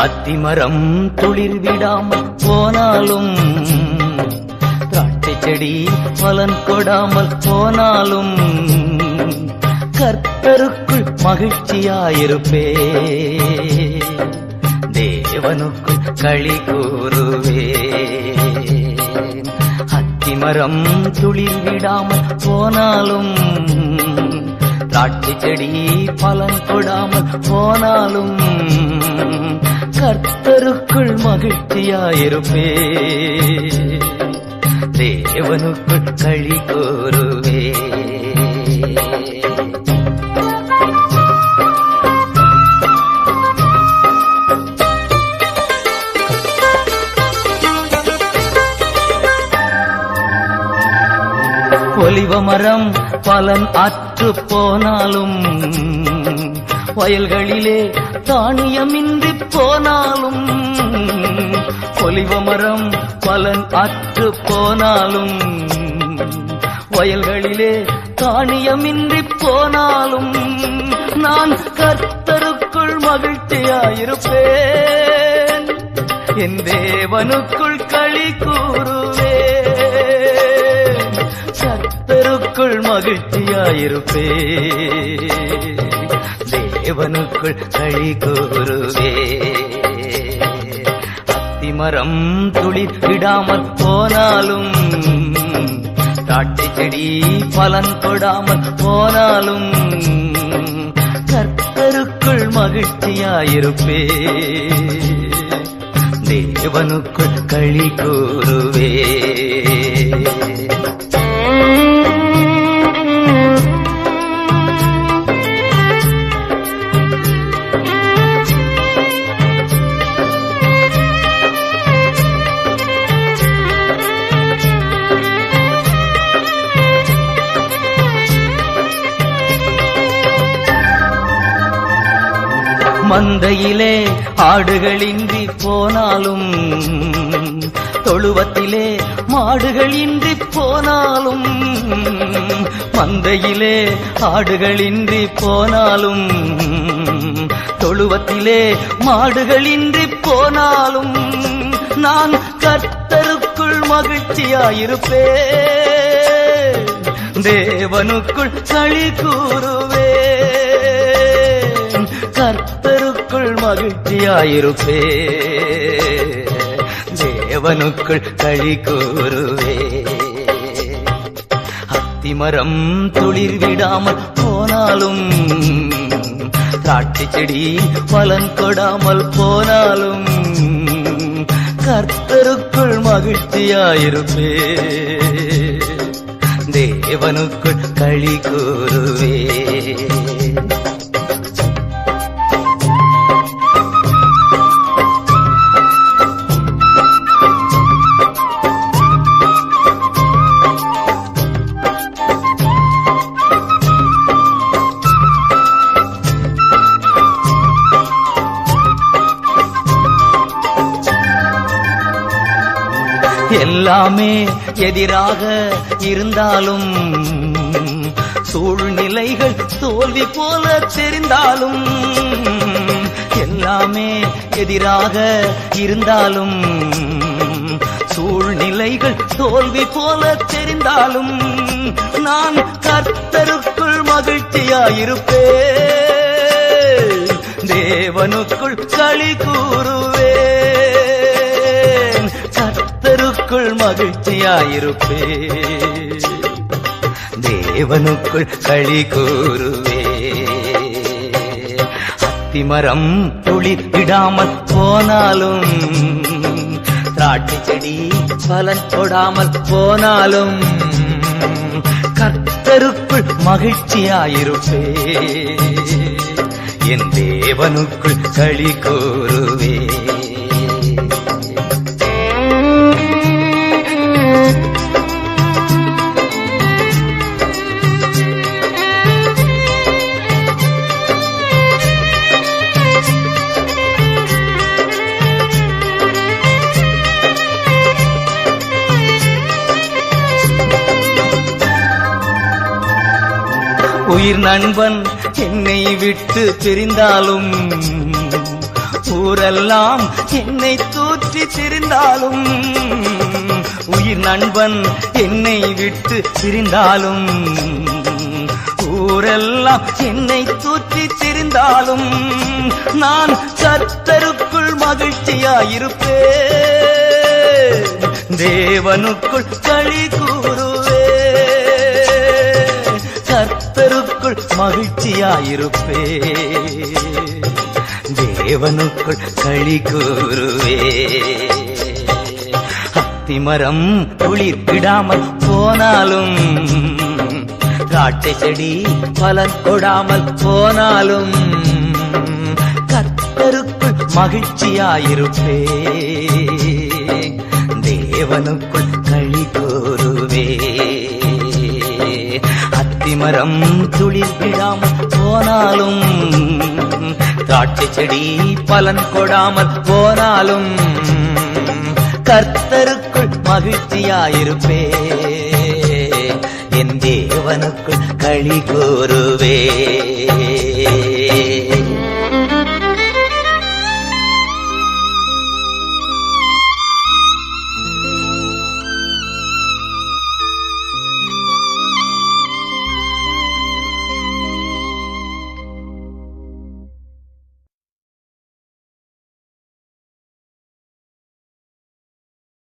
அத்திமரம் துளிர் விடாமல் போனாலும், திராட்சை செடி பலன் கொடாமல் போனாலும், கர்த்தருக்குள் மகிழ்ச்சியாயிருப்பே, தேவனுக்குள் களி கூறுவே. அத்திமரம் துளிர் விடாமல் போனாலும், திராட்சை செடி பலன் கொடாமல் போனாலும், கர்த்தருக்குள் மகிழ்ச்சியாயிருப்பே, தேவனுக்குள் களி கூறுவே. ஒலிவமரம் பலன் அற்று போனாலும், வயல்களிலே தானியமின்றி போனாலும், ஒலிவமரம் பலன் அற்று போனாலும், வயல்களிலே தானியமின்றி போனாலும், நான் கர்த்தருக்குள் மகிழ்ச்சியாயிருப்பேன், என் தேவனுக்குள் களி கூறுவேன், கர்த்தருக்குள் மகிழ்ச்சியாயிருப்பே, தேவனுக்குள் களி கூறுவே. அத்திமரம் துளிர் விடாமல் போனாலும், திராட்சை செடி பலன் கொடாமல் போனாலும், கர்த்தருக்குள் மகிழ்ச்சியாயிருப்பே, தேவனுக்குள் களி கூறுவே. மந்தையிலே ஆடுகளின்றி போனாலும், தொழுவத்திலே மாடுகளின்றி போனாலும், மந்தையிலே ஆடுகளின்றி போனாலும், தொழுவத்திலே மாடுகளின்றி போனாலும், நான் கர்த்தருக்குள் மகிழ்ச்சியாயிருப்பேன், தேவனுக்குள் களி கூறுவே, கர்த்தருக்குள் மகிழ்ச்சியாயிருப்பே, தேவனுக்குள் களி கூறுவே. அத்திமரம் துளிர் விடாமல் போனாலும், திராட்சை செடி பலன் கொடாமல் போனாலும், கர்த்தருக்குள் மகிழ்ச்சியாயிருப்பே, தேவனுக்குள் களி கூறுவே. எல்லாமே எதிராக இருந்தாலும், சூழ்நிலைகள் தோல்வி போல தெரிந்தாலும், எல்லாமே எதிராக இருந்தாலும், சூழ்நிலைகள் தோல்வி போல தெரிந்தாலும், நான் கர்த்தருக்குள் மகிழ்ச்சியாயிருப்பேன், தேவனுக்குள் களி கூறுவேன், கர்த்தருக்குள் மகிழ்ச்சியாயிருப்பே, தேவனுக்குள் களி கூறுவே. அத்திமரம் துளிர் விடாமல் போனாலும், திராட்சை செடி பலன் கொடாமல் போனாலும், கர்த்தருக்குள் மகிழ்ச்சியாயிருப்பே, என் தேவனுக்குள் களி கூறுவே. உயிர் நண்பன் என்னை விட்டு பிரிந்தாலும், ஊரெல்லாம் என்னை தூற்றி திரிந்தாலும், உயிர் நண்பன் என்னை விட்டு பிரிந்தாலும், ஊரெல்லாம் என்னை தூற்றி திரிந்தாலும், நான் கர்த்தருக்குள் மகிழ்ச்சியாயிருப்பேன், தேவனுக்குள் களி கூறுவேன், கர்த்தருக்குள் மகிழ்ச்சியாயிருப்பேன், தேவனுக்குள் களி கூறுவேன். அத்திமரம் குளிர்விடாமல் போனாலும், திராட்சை செடி பலன் கொடாமல் போனாலும், கர்த்தருக்குள் மகிழ்ச்சியாயிருப்பேன், தேவனுக்குள் களி கூறுவேன். அத்திமரம் துளிர் விடாமல் போனாலும், திராட்சை செடி பலன் கொடாமல் போனாலும், கர்த்தருக்குள் மகிழ்ச்சியாயிருப்பேன், என் தேவனுக்குள் களி கூறுவேன்.